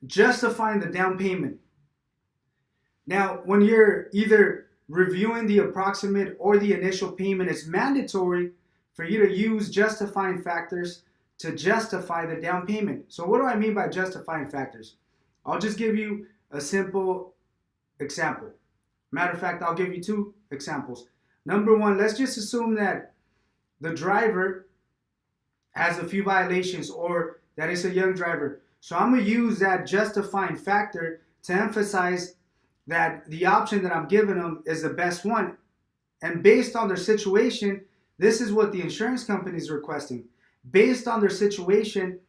justifying the down payment. Now, when you're either reviewing the approximate or the initial payment, it's mandatory for you to use justifying factors to justify the down payment. So, what do I mean by justifying factors? I'll just give you a simple example. Matter of fact, I'll give you two examples. Number one, let's just assume that the driver has a few violations or that it's a young driver. So I'm going to use that justifying factor to emphasize that the option that I'm giving them is the best one. And based on their situation, this is what the insurance company is requesting. Based on their situation,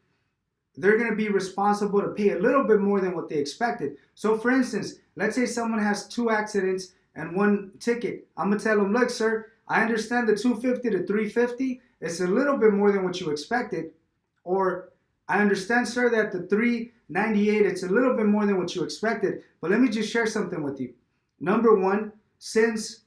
they're going to be responsible to pay a little bit more than what they expected. So for instance, let's say someone has 2 accidents and 1 ticket. I'm going to tell them, look, sir, I understand the 250 to 350. It's a little bit more than what you expected. Or I understand, sir, that the 398, it's a little bit more than what you expected. But let me just share something with you. Number one, since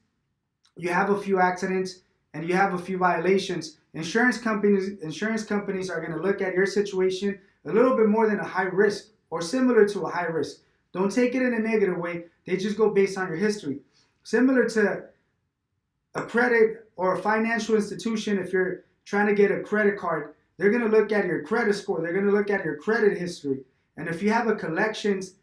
you have a few accidents and you have a few violations, insurance companies are going to look at your situation a little bit more than a high risk or similar to a high risk. Don't take it in a negative way. They just go based on your history. Similar to a credit or a financial institution, if you're trying to get a credit card, they're going to look at your credit score. They're going to look at your credit history. And if you have a collections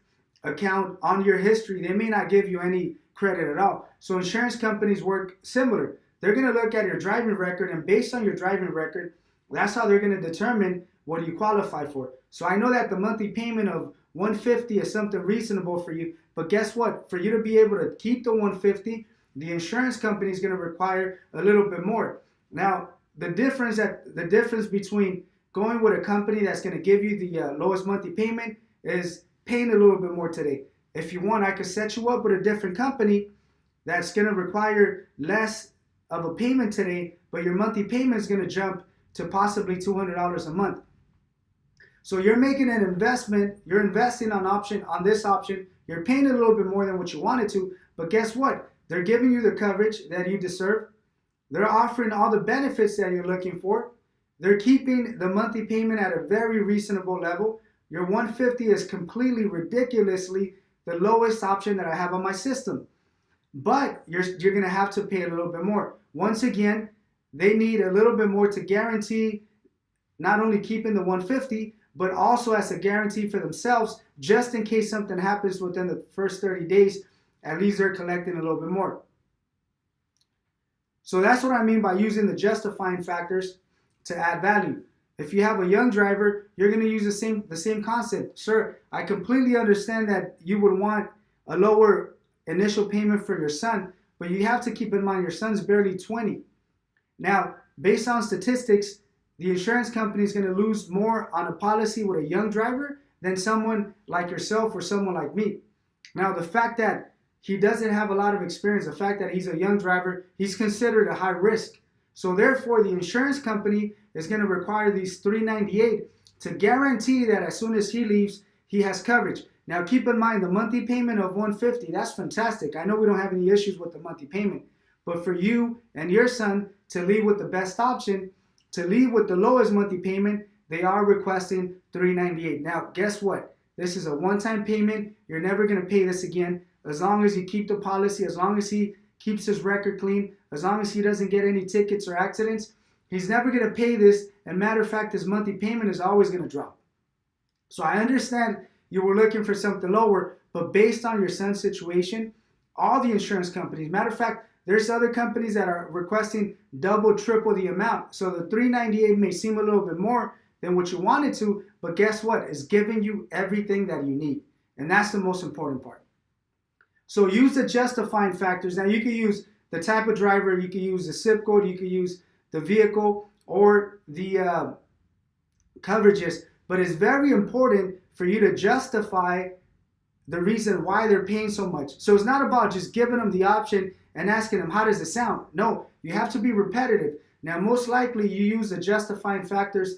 account on your history, they may not give you any credit at all. So insurance companies work similar. They're going to look at your driving record, and based on your driving record, that's how they're going to determine what you qualify for. So I know that the monthly payment of 150 is something reasonable for you, but guess what? For you to be able to keep the 150, the insurance company is going to require a little bit more. Now, the difference between going with a company that's going to give you the lowest monthly payment is paying a little bit more today. If you want, I could set you up with a different company that's going to require less of a payment today, but your monthly payment is going to jump to possibly $200 a month. So you're making an investment, you're investing on this option, you're paying a little bit more than what you wanted to, but guess what? They're giving you the coverage that you deserve. They're offering all the benefits that you're looking for. They're keeping the monthly payment at a very reasonable level. Your 150 is completely ridiculously the lowest option that I have on my system. But you're going to have to pay a little bit more. Once again, they need a little bit more to guarantee not only keeping the 150, but also as a guarantee for themselves, just in case something happens within the first 30 days, at least they're collecting a little bit more. So that's what I mean by using the justifying factors to add value. If you have a young driver, you're going to use the same concept. Sir, I completely understand that you would want a lower initial payment for your son, but you have to keep in mind your son's barely 20. Now, based on statistics, the insurance company is going to lose more on a policy with a young driver than someone like yourself or someone like me. Now, the fact that he doesn't have a lot of experience, the fact that he's a young driver, he's considered a high risk. So therefore, the insurance company is going to require these 398 to guarantee that as soon as he leaves, he has coverage. Now, keep in mind the monthly payment of 150, that's fantastic. I know we don't have any issues with the monthly payment, but for you and your son to leave with the best option, to leave with the lowest monthly payment, they are requesting 398. Now, guess what? This is a one-time payment. You're never going to pay this again. As long as you keep the policy, as long as he keeps his record clean, as long as he doesn't get any tickets or accidents, he's never going to pay this. And matter of fact, his monthly payment is always going to drop. So I understand you were looking for something lower, but based on your son's situation, all the insurance companies, matter of fact, there's other companies that are requesting double, triple the amount. So the 398 may seem a little bit more than what you wanted to, but guess what? It's giving you everything that you need. And that's the most important part. So use the justifying factors. Now you can use the type of driver, you can use the zip code, you can use the vehicle or the coverages, but it's very important for you to justify the reason why they're paying so much. So it's not about just giving them the option and asking them, how does it sound? No, you have to be repetitive. Now, most likely you use the justifying factors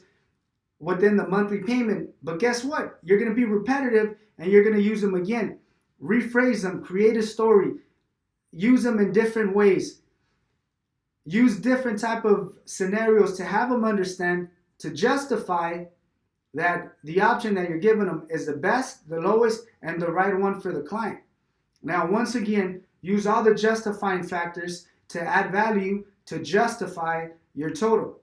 within the monthly payment, but guess what? You're going to be repetitive and you're going to use them again. Rephrase them, create a story, use them in different ways. Use different type of scenarios to have them understand, to justify that the option that you're giving them is the best, the lowest, and the right one for the client. Now, once again, use all the justifying factors to add value to justify your total.